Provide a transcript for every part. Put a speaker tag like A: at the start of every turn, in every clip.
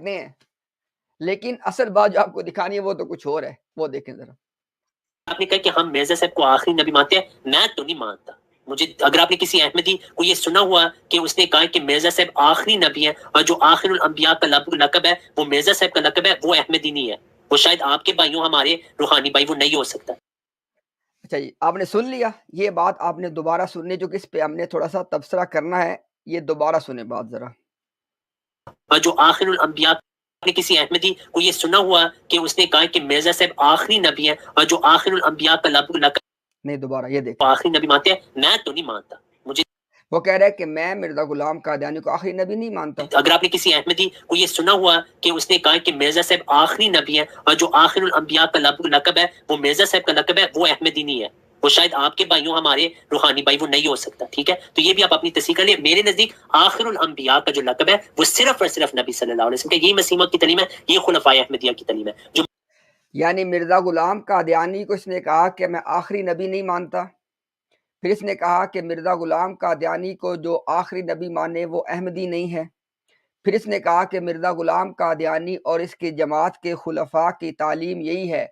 A: کرتے ہیں، لیکن اصل بات جو آپ کو دکھانی ہے وہ تو کچھ اور ہے. وہ دیکھیں ذرا.
B: آپ نے کہا کہ ہم مرزا صاحب کو آخری نبی مانتے ہیں. میں تو نہیں مانتا. مجھے اگر آپ نے کسی احمدی کو یہ سنا ہوا کہ اس نے کہا کہ مرزا صاحب آخری نبی ہیں اور جو آخر الانبیاء کا لقب ہے وہ مرزا صاحب کا لقب ہے، وہ احمدی نہیں ہے. وہ شاید آپ کے بھائیوں، ہمارے روحانی بھائی، وہ نہیں ہو سکتا.
A: اچھا جی، آپ نے سن لیا. یہ بات آپ نے دوبارہ سننی، جو کہ اس پہ ہم نے تھوڑا سا تبصرہ کرنا ہے. یہ دوبارہ سنیں بات ذرا.
B: اور جو آخر الانبیاء، نے کسی احمدی کو یہ سنا ہوا کہ اس نے کہا کہ مرزا صاحب آخری نبی ہیں اور جو آخر الانبیاء کا لقب
A: نہیں، دوبارہ یہ دیکھیں.
B: آخری نبی مانتے ہیں. میں تو نہیں مانتا. مجھے
A: وہ کہہ رہا ہے کہ میں مرزا غلام قادیانی کو آخری نبی نہیں مانتا.
B: اگر آپ نے کسی احمدی کو یہ سنا ہوا کہ اس نے کہا کہ مرزا صاحب آخری نبی ہیں اور جو آخر الانبیاء کا لقب ہے وہ مرزا صاحب کا لقب ہے، وہ احمدی نہیں ہے. وہ شاید آپ کے بھائیوں، ہمارے روحانی بھائی، وہ نہیں ہو سکتا. ٹھیک ہے، تو یہ بھی آپ اپنی تصحیح کر لیں. میرے نزدیک آخر الانبیاء کا جو لقب ہے وہ صرف اور صرف نبی صلی اللہ علیہ وسلم کا. یہی مسیح موعود کی تعلیم ہے، یہ خلفائے احمدیہ کی تعلیم ہے. جو
A: یعنی مرزا غلام قادیانی کو اس نے کہا کہ میں آخری نبی نہیں مانتا. پھر اس نے کہا کہ مرزا غلام قادیانی کو جو آخری نبی مانے وہ احمدی نہیں ہے. پھر اس نے کہا کہ مرزا غلام قادیانی اور اس کی جماعت کے خلفاء کی تعلیم یہی ہے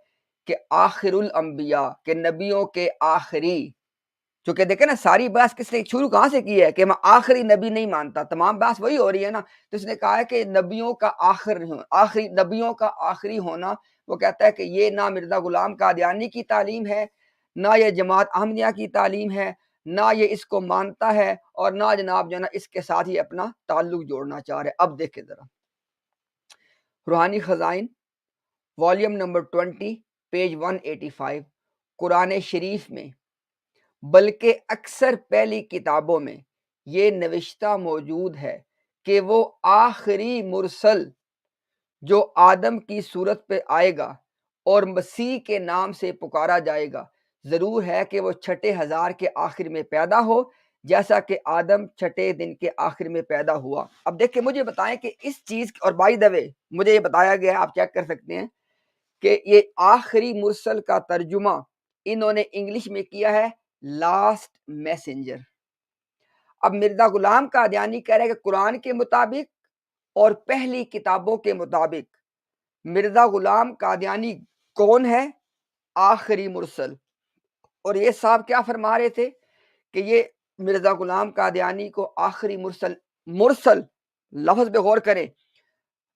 A: کہ آخر الانبیاء، کہ نبیوں کے آخری. چونکہ دیکھیں نا، ساری بحث کس نے شروع کہاں سے کی ہے کہ میں آخری نبی نہیں مانتا. تمام بحث وہی ہو رہی ہے نا. تو اس نے کہا ہے کہ نبیوں کا نبیوں کا آخری ہونا، وہ کہتا ہے کہ یہ نہ مرزا غلام قادیانی کی تعلیم ہے، نہ یہ جماعت احمدیہ کی تعلیم ہے، نہ یہ اس کو مانتا ہے، اور نہ جناب جو ہے نا اس کے ساتھ ہی اپنا تعلق جوڑنا چاہ رہے. اب دیکھیں ذرا روحانی خزائن والیوم نمبر 20 پیج 185 قرآن شریف میں، بلکہ اکثر پہلی کتابوں میں یہ نوشتہ موجود ہے کہ وہ آخری مرسل جو آدم کی صورت پہ آئے گا اور مسیح کے نام سے پکارا جائے گا، ضرور ہے کہ وہ چھٹے ہزار کے آخر میں پیدا ہو، جیسا کہ آدم چھٹے دن کے آخر میں پیدا ہوا. اب دیکھیں، مجھے بتائیں کہ اس چیز، اور بائی دا وے مجھے یہ بتایا گیا ہے، آپ چیک کر سکتے ہیں کہ یہ آخری مرسل کا ترجمہ انہوں نے انگلش میں کیا ہے لاسٹ میسنجر. اب مرزا غلام قادیانی کہہ رہے ہیں کہ قرآن کے مطابق اور پہلی کتابوں کے مطابق مرزا غلام قادیانی کون ہے؟ آخری مرسل. اور یہ صاحب کیا فرما رہے تھے کہ یہ مرزا غلام قادیانی کو آخری مرسل لفظ پہ غور کریں.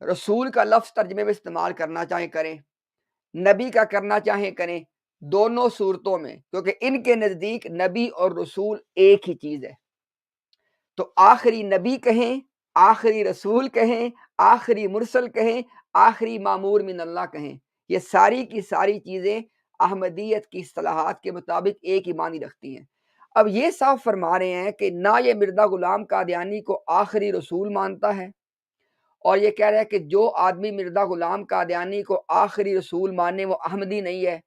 A: رسول کا لفظ ترجمے میں استعمال کرنا چاہیں کریں، نبی کا کرنا چاہیں کریں، دونوں صورتوں میں، کیونکہ ان کے نزدیک نبی اور رسول ایک ہی چیز ہے. تو آخری نبی کہیں، آخری رسول کہیں، آخری مرسل کہیں، آخری مامور من اللہ کہیں، یہ ساری کی ساری چیزیں احمدیت کی اصطلاحات کے مطابق ایک ہی معنی رکھتی ہیں. اب یہ صاف فرما رہے ہیں کہ نہ یہ مرزا غلام قادیانی کو آخری رسول مانتا ہے، اور یہ کہہ رہا ہے کہ جو آدمی مرزا غلام قادیانی کو آخری رسول مانے وہ احمدی نہیں ہے.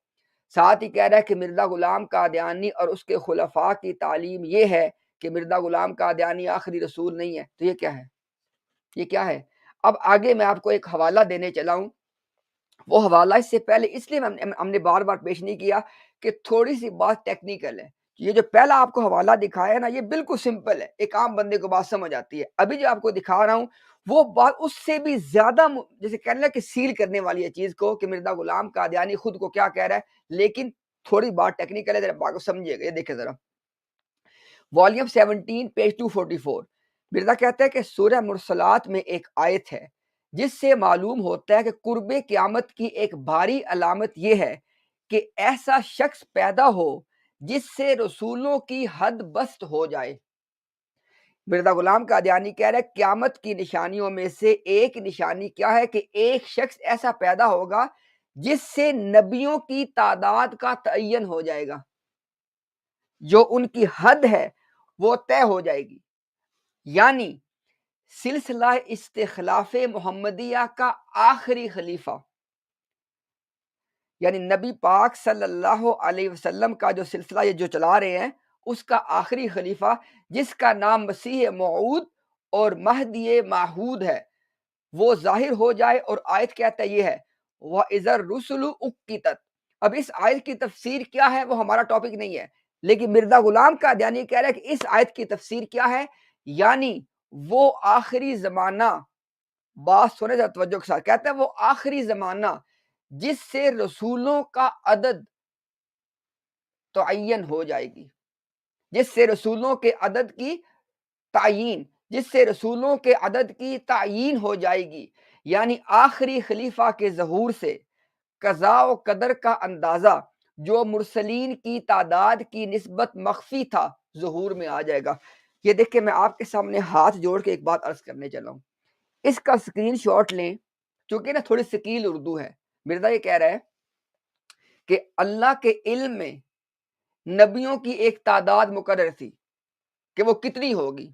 A: ساتھ ہی کہہ رہا ہے کہ مرزا غلام قادیانی اور اس کے خلفاء کی تعلیم یہ ہے کہ مرزا غلام قادیانی آخری رسول نہیں ہے. تو یہ کیا ہے؟ یہ کیا ہے؟ اب آگے میں آپ کو ایک حوالہ دینے چلا ہوں. وہ حوالہ اس سے پہلے اس لیے ہم نے بار بار پیش نہیں کیا کہ تھوڑی سی بات ٹیکنیکل ہے. یہ جو پہلا آپ کو حوالہ دکھایا ہے نا، یہ بالکل سمپل ہے، ایک عام بندے کو بات سمجھ آتی ہے. ابھی جو آپ کو دکھا رہا ہوں وہ بات اس سے بھی زیادہ، جیسے کہنے لگا کہ سیل کرنے والی ہے چیز کو، کہ مرزا غلام قادیانی خود کو کیا کہہ رہا ہے. لیکن تھوڑی بات ٹیکنیکل ہے، ذرا بات کو سمجھیے گا. یہ دیکھیں ذرا والیوم 17 پیج 244. مرزا کہتا ہے کہ سورہ مرسلات میں ایک آیت ہے جس سے معلوم ہوتا ہے کہ قرب قیامت کی ایک بھاری علامت یہ ہے کہ ایسا شخص پیدا ہو جس سے رسولوں کی حد بست ہو جائے. مرزا غلام قادیانی کہہ رہا ہے قیامت کی نشانیوں میں سے ایک نشانی کیا ہے کہ ایک شخص ایسا پیدا ہوگا جس سے نبیوں کی تعداد کا تعین ہو جائے گا، جو ان کی حد ہے وہ طے ہو جائے گی. یعنی سلسلہ استخلاف محمدیہ کا آخری خلیفہ، یعنی نبی پاک صلی اللہ علیہ وسلم کا جو سلسلہ یہ جو چلا رہے ہیں، اس کا آخری خلیفہ جس کا نام مسیح موعود اور مہدی معہود ہے، وہ ظاہر ہو جائے. اور آیت کہتا ہے یہ ہے وَإِذَا الرُّسُلُ أُقِّتَتْ. اب اس آیت کی تفسیر کیا ہے وہ ہمارا ٹاپک نہیں ہے، لیکن مرزا غلام قادیانی کہہ رہا ہے کہ اس آیت کی تفسیر کیا ہے، یعنی وہ آخری زمانہ بات سنے ذرا توجہ کے ساتھ، کہتا ہے وہ آخری زمانہ جس سے رسولوں کا عدد تعین ہو جائے گی، جس سے رسولوں کے عدد کی تعین، جس سے رسولوں کے عدد کی تعین ہو جائے گی، یعنی آخری خلیفہ کے ظہور سے قضاء و قدر کا اندازہ جو مرسلین کی تعداد کی نسبت مخفی تھا ظہور میں آ جائے گا۔ یہ دیکھ کے میں آپ کے سامنے ہاتھ جوڑ کے ایک بات عرض کرنے چلا ہوں، اس کا سکرین شاٹ لیں، چونکہ نا تھوڑی ثقیل اردو ہے۔ مرزا یہ کہہ رہا ہے کہ اللہ کے علم میں نبیوں کی ایک تعداد مقرر تھی کہ وہ کتنی ہوگی،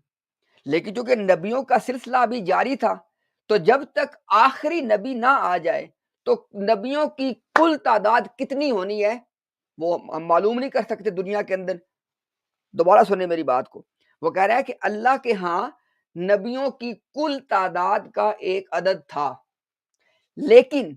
A: لیکن چونکہ نبیوں کا سلسلہ ابھی جاری تھا، تو جب تک آخری نبی نہ آ جائے تو نبیوں کی کل تعداد کتنی ہونی ہے وہ ہم معلوم نہیں کر سکتے دنیا کے اندر۔ دوبارہ سنیں میری بات کو، وہ کہہ رہا ہے کہ اللہ کے ہاں نبیوں کی کل تعداد کا ایک عدد تھا، لیکن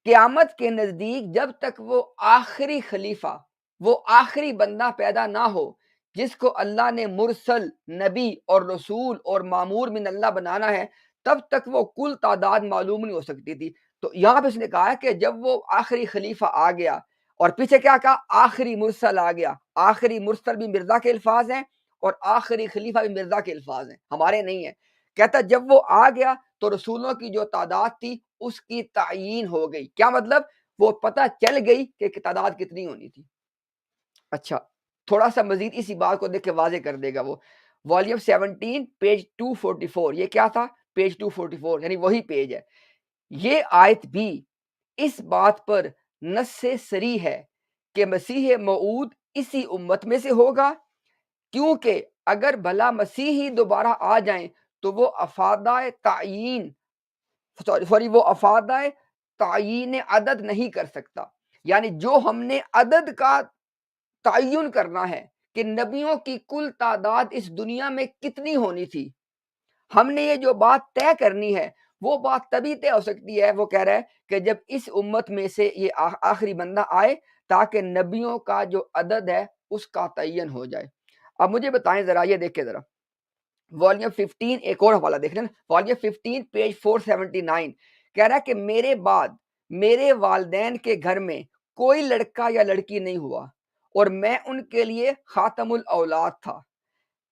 A: قیامت کے نزدیک جب تک وہ آخری خلیفہ، وہ آخری بندہ پیدا نہ ہو جس کو اللہ نے مرسل، نبی اور رسول اور مامور من اللہ بنانا ہے، تب تک وہ کل تعداد معلوم نہیں ہو سکتی تھی۔ تو یہاں پہ اس نے کہا ہے کہ جب وہ آخری خلیفہ آ گیا، اور پیچھے کیا کہا، آخری مرسل آ گیا۔ آخری مرسل بھی مرزا کے الفاظ ہیں اور آخری خلیفہ بھی مرزا کے الفاظ ہیں، ہمارے نہیں ہیں۔ کہتا جب وہ آ گیا تو رسولوں کی جو تعداد تھی اس کی تعیین ہو گئی۔ کیا مطلب؟ وہ پتہ چل گئی کہ تعداد کتنی ہونی تھی۔ اچھا، تھوڑا سا مزید اسی بات کو دیکھ کے واضح کر دے گا وہ، والیوم 17 پیج 244، یہ کیا تھا؟ پیج 244، یعنی وہی پیج ہے۔ یہ آیت بھی اس بات پر نص صریح ہے کہ مسیح موعود اسی امت میں سے ہوگا، کیونکہ اگر بھلا مسیحی دوبارہ آ جائیں تو وہ افادہ تعین وہ افادہ تعین عدد نہیں کر سکتا، یعنی جو ہم نے عدد کا تعین کرنا ہے کہ نبیوں کی کل تعداد اس دنیا میں کتنی ہونی تھی، ہم نے یہ جو بات طے کرنی ہے وہ بات تبھی طے ہو سکتی ہے، وہ کہہ رہا ہے کہ جب اس امت میں سے یہ آخری بندہ آئے تاکہ نبیوں کا جو عدد ہے اس کا تعین ہو جائے۔ اب مجھے بتائیں ذرا، یہ دیکھیں ذرا والیوم 15، ایک اور حوالہ دیکھ لیں، والیوم 15 پیج 479، کہہ رہا ہے کہ میرے بعد میرے والدین کے گھر میں کوئی لڑکا یا لڑکی نہیں ہوا اور میں ان کے لیے خاتم الاولاد تھا،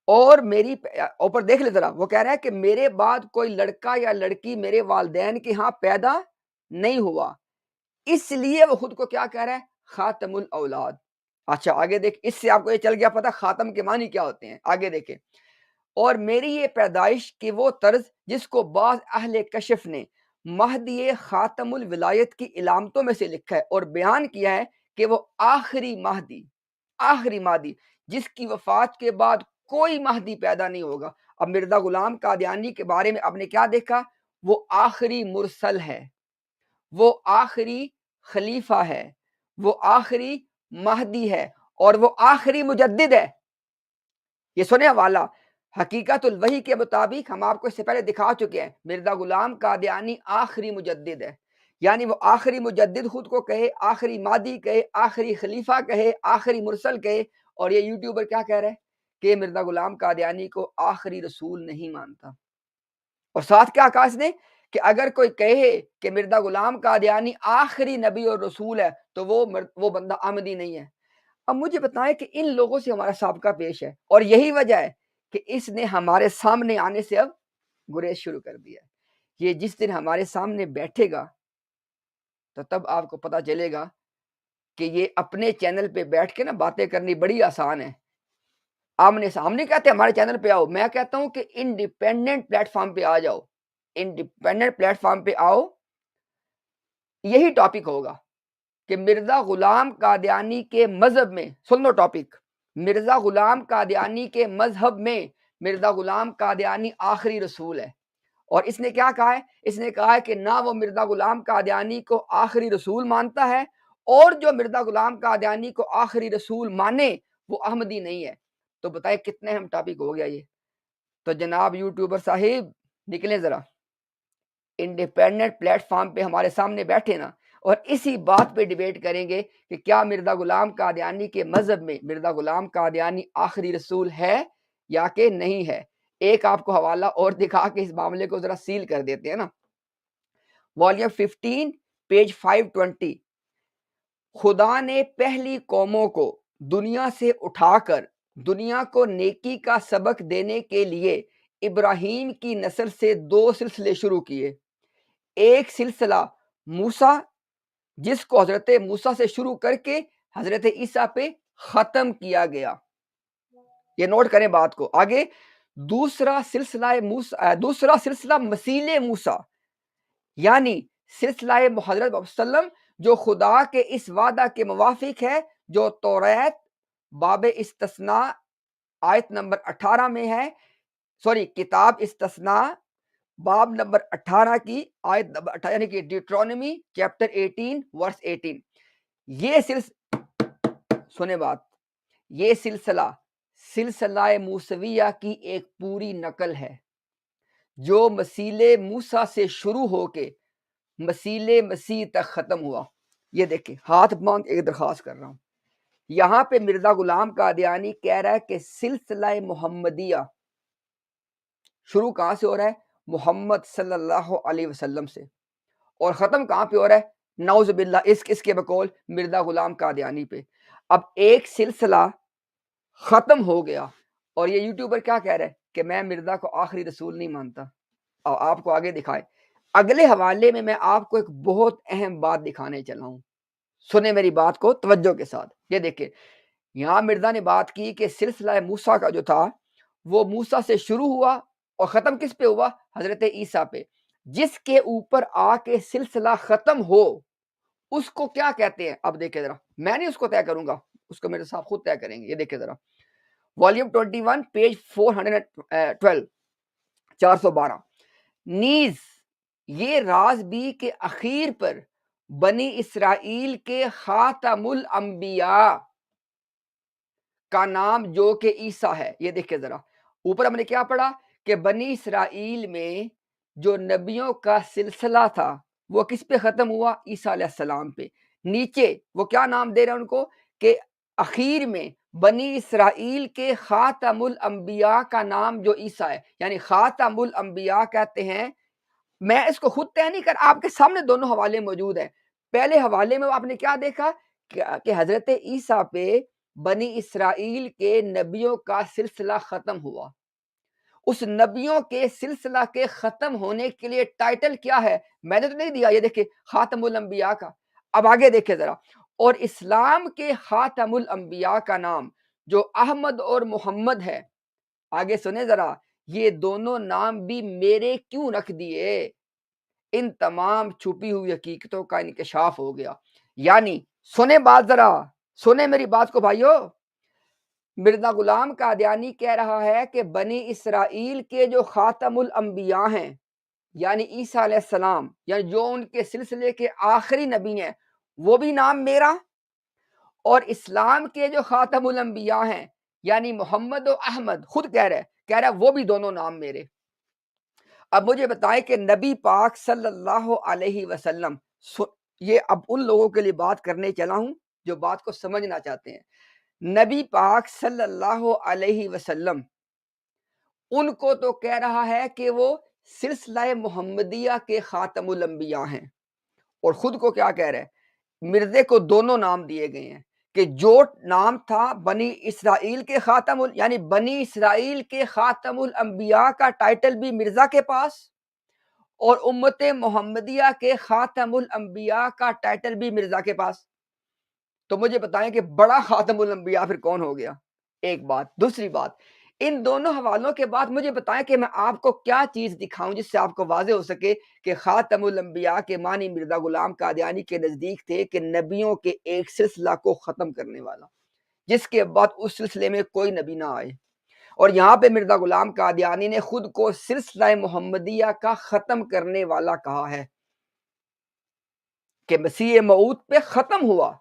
A: اور میری اوپر دیکھ لے ذرا، وہ کہہ رہا ہے کہ میرے بعد کوئی لڑکا یا لڑکی میرے والدین کے ہاں پیدا نہیں ہوا، اس لیے وہ خود کو کیا کہہ رہا ہے؟ خاتم الاولاد۔ اچھا آگے دیکھ، اس سے آپ کو یہ چل گیا پتہ خاتم کے معنی کیا ہوتے ہیں، آگے دیکھیں، اور میری یہ پیدائش کہ وہ طرز جس کو بعض اہل کشف نے مہدی خاتم الولایت کی علامتوں میں سے لکھا ہے اور بیان کیا ہے کہ وہ آخری مہدی جس کی وفات کے بعد کوئی مہدی پیدا نہیں ہوگا۔ اب مرزا غلام قادیانی کے بارے میں آپ نے کیا دیکھا؟ وہ آخری مرسل ہے، وہ آخری خلیفہ ہے، وہ آخری مہدی ہے، اور وہ آخری مجدد ہے۔ یہ سنے حوالہ حقیقت الوحی کے مطابق، ہم آپ کو اس سے پہلے دکھا چکے ہیں، مرزا غلام قادیانی آخری مجدد ہے، یعنی وہ آخری مجدد خود کو کہے، آخری مہدی کہے، آخری خلیفہ کہے، آخری مرسل کہے، اور یہ یوٹیوبر کیا کہہ رہے ہیں کہ مرزا غلام قادیانی کو آخری رسول نہیں مانتا۔ اور ساتھ کیا کہا اس نے کہ اگر کوئی کہے کہ مرزا غلام قادیانی آخری نبی اور رسول ہے تو وہ بندہ احمدی نہیں ہے۔ اب مجھے بتائیں کہ ان لوگوں سے ہمارا سابقہ پیش ہے، اور یہی وجہ ہے کہ اس نے ہمارے سامنے آنے سے اب گریز شروع کر دیا ہے۔ یہ جس دن ہمارے سامنے بیٹھے گا تو تب آپ کو پتہ چلے گا کہ یہ اپنے چینل پہ بیٹھ کے نا باتیں کرنی بڑی آسان ہے۔ ہم نہیں کہتے ہمارے چینل پہ آؤ، میں کہتا ہوں کہ انڈیپینڈنٹ پلیٹ فارم پہ آ جاؤ، انڈیپینڈنٹ پلیٹ فارم پہ آؤ، یہی ٹاپک ہوگا کہ مرزا غلام قادیانی کے مذہب میں، سن لو ٹاپک، مرزا غلام قادیانی کے مذہب میں مرزا غلام قادیانی آخری رسول ہے۔ اور اس نے کیا کہا ہے؟ اس نے کہا ہے کہ نہ وہ مرزا غلام قادیانی کو آخری رسول مانتا ہے، اور جو مرزا غلام قادیانی کو آخری رسول مانے وہ احمدی نہیں ہے۔ تو بتائیں کتنے ہم ٹاپک ہو گیا یہ۔ تو جناب یوٹیوبر صاحب نکلیں ذرا، انڈیپینڈنٹ پلیٹ فارم پہ ہمارے سامنے بیٹھے نا، اور اسی بات پہ ڈیبیٹ کریں گے کہ کیا مرزا غلام قادیانی کے مذہب میں مرزا غلام قادیانی آخری رسول ہے یا کہ نہیں ہے۔ ایک آپ کو حوالہ اور دکھا کے اس معاملے کو ذرا سیل کر دیتے ہیں نا. Volume 15 page 520. خدا نے پہلی قوموں کو دنیا سے اٹھا کر دنیا کو نیکی کا سبق دینے کے لیے ابراہیم کی نسل سے 2 سلسلے شروع کیے. ایک سلسلہ موسیٰ جس کو حضرت موسیٰ سے شروع کر کے حضرت عیسیٰ پہ ختم کیا گیا. یہ نوٹ کریں بات کو. آگے دوسرا سلسلہ مسیل موسیٰ یعنی سلسلہ حضرت وسلم جو خدا کے اس وعدہ کے موافق ہے جو توریت باب استثناء آیت نمبر 18 میں ہے. کتاب استثناء باب نمبر 18 کی آیت نمبر 18 یعنی کہ ڈیوٹرونومی چیپٹر 18 ورس 18. یہ سنے بات، یہ سلسلہ موسویہ کی ایک پوری نقل ہے جو مسیل موسیٰ سے شروع ہو کے مسیل مسیح تک ختم ہوا. یہ دیکھیں، ہاتھ باندھ ایک درخواست کر رہا ہوں. یہاں پہ مرزا غلام قادیانی کہہ رہا ہے کہ سلسلہ محمدیہ شروع کہاں سے ہو رہا ہے؟ محمد صلی اللہ علیہ وسلم سے، اور ختم کہاں پہ ہو رہا ہے؟ نعوذ باللہ اس کے بقول مرزا غلام قادیانی پہ. اب ایک سلسلہ ختم ہو گیا اور یہ یوٹیوبر کیا کہہ رہا ہے کہ میں مرزا کو آخری رسول نہیں مانتا. اور آپ کو آگے دکھائے اگلے حوالے میں آپ کو ایک بہت اہم بات دکھانے چلا ہوں. سنیں میری بات کو توجہ کے ساتھ. یہ دیکھیں، یہاں مرزا نے بات کی کہ سلسلہ موسیٰ کا جو تھا وہ موسیٰ سے شروع ہوا اور ختم کس پہ ہوا؟ حضرت عیسیٰ پہ. جس کے اوپر آ کے سلسلہ ختم ہو اس کو کیا کہتے ہیں؟ اب دیکھیں ذرا، میں نہیں اس کو طے کروں گا، اس کو میرے صاحب خود طے کریں گے. یہ دیکھیں ذرا، والیوم 21 پیج 412 412. نیز یہ راز بھی کہ اخیر پر بنی اسرائیل کے خاتم الانبیاء کا نام جو کہ عیسیٰ ہے. یہ دیکھیں ذرا، اوپر ہم نے کیا پڑھا کہ بنی اسرائیل میں جو نبیوں کا سلسلہ تھا وہ کس پہ ختم ہوا؟ عیسیٰ علیہ السلام پہ. نیچے وہ کیا نام دے رہے ہیں ان کو کہ اخیر میں بنی اسرائیل کے خاتم الانبیاء کا نام جو عیسیٰ ہے، یعنی خاتم الانبیاء کہتے ہیں. میں اس کو خود طے نہیں کر، آپ کے سامنے دونوں حوالے موجود ہیں. پہلے حوالے میں آپ نے کیا دیکھا کہ حضرت عیسیٰ پہ بنی اسرائیل کے نبیوں کا سلسلہ ختم ہوا. اس نبیوں کے سلسلہ کے ختم ہونے کے لیے ٹائٹل کیا ہے؟ میں نے تو نہیں دیا، یہ دیکھیں خاتم الانبیاء کا. اب آگے دیکھیں ذرا، اور اسلام کے خاتم الانبیاء کا نام جو احمد اور محمد ہے. آگے سنیں ذرا، یہ دونوں نام بھی میرے کیوں رکھ دیے؟ ان تمام چھپی ہوئی حقیقتوں کا انکشاف ہو گیا. یعنی سنیں بات، ذرا سنیں میری بات کو بھائیو. مرزا غلام قادیانی کہہ رہا ہے کہ بنی اسرائیل کے جو خاتم الانبیاء ہیں یعنی عیسیٰ علیہ السلام، یعنی جو ان کے سلسلے کے آخری نبی ہیں، وہ بھی نام میرا، اور اسلام کے جو خاتم الانبیاء ہیں یعنی محمد و احمد، خود کہہ رہا ہے وہ بھی دونوں نام میرے. اب مجھے بتائیں کہ نبی پاک صلی اللہ علیہ وسلم، یہ اب ان لوگوں کے لیے بات کرنے چلا ہوں جو بات کو سمجھنا چاہتے ہیں. نبی پاک صلی اللہ علیہ وسلم ان کو تو کہہ رہا ہے کہ وہ سلسلہ محمدیہ کے خاتم الانبیاء ہیں، اور خود کو کیا کہہ رہا ہے؟ مرزے کو دونوں نام دیے گئے ہیں کہ جو نام تھا بنی اسرائیل کے یعنی بنی اسرائیل کے خاتم الانبیاء کا ٹائٹل بھی مرزا کے پاس، اور امت محمدیہ کے خاتم الانبیاء کا ٹائٹل بھی مرزا کے پاس. تو مجھے بتائیں کہ بڑا خاتم الانبیاء پھر کون ہو گیا؟ ایک بات. دوسری بات، ان دونوں حوالوں کے بعد مجھے بتائیں کہ میں آپ کو کیا چیز دکھاؤں جس سے آپ کو واضح ہو سکے کہ خاتم الانبیاء کے معنی مرزا غلام قادیانی کے نزدیک تھے کہ نبیوں کے ایک سلسلہ کو ختم کرنے والا، جس کے بعد اس سلسلے میں کوئی نبی نہ آئے. اور یہاں پہ مرزا غلام قادیانی نے خود کو سلسلہ محمدیہ کا ختم کرنے والا کہا ہے کہ مسیح موعود پہ ختم ہوا.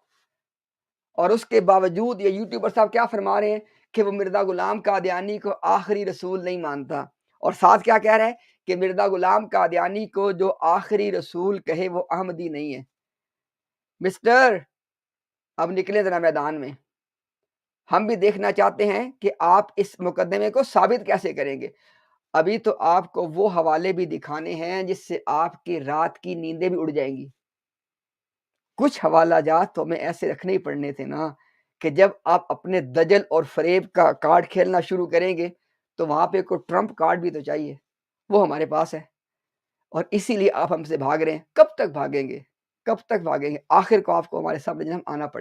A: اور اس کے باوجود یہ یوٹیوبر صاحب کیا فرما رہے ہیں کہ وہ مرزا غلام قادیانی کو آخری رسول نہیں مانتا، اور ساتھ کیا کہہ رہا ہے کہ مرزا غلام قادیانی کو جو آخری رسول کہے وہ احمدی نہیں ہے. مسٹر، اب نکلیں ذرا میدان میں. ہم بھی دیکھنا چاہتے ہیں کہ آپ اس مقدمے کو ثابت کیسے کریں گے. ابھی تو آپ کو وہ حوالے بھی دکھانے ہیں جس سے آپ کی رات کی نیندیں بھی اڑ جائیں گی. کچھ حوالہ جات تو ہمیں ایسے رکھنے ہی پڑنے تھے نا کہ جب آپ اپنے دجل اور فریب کا کارڈ کھیلنا شروع کریں گے تو وہاں پہ کوئی ٹرمپ کارڈ بھی تو چاہیے. وہ ہمارے پاس ہے اور اسی لیے آپ ہم سے بھاگ رہے ہیں. کب تک بھاگیں گے؟ کب تک بھاگیں گے؟ آخر کو آپ کو ہمارے سامنے جب آنا پڑے.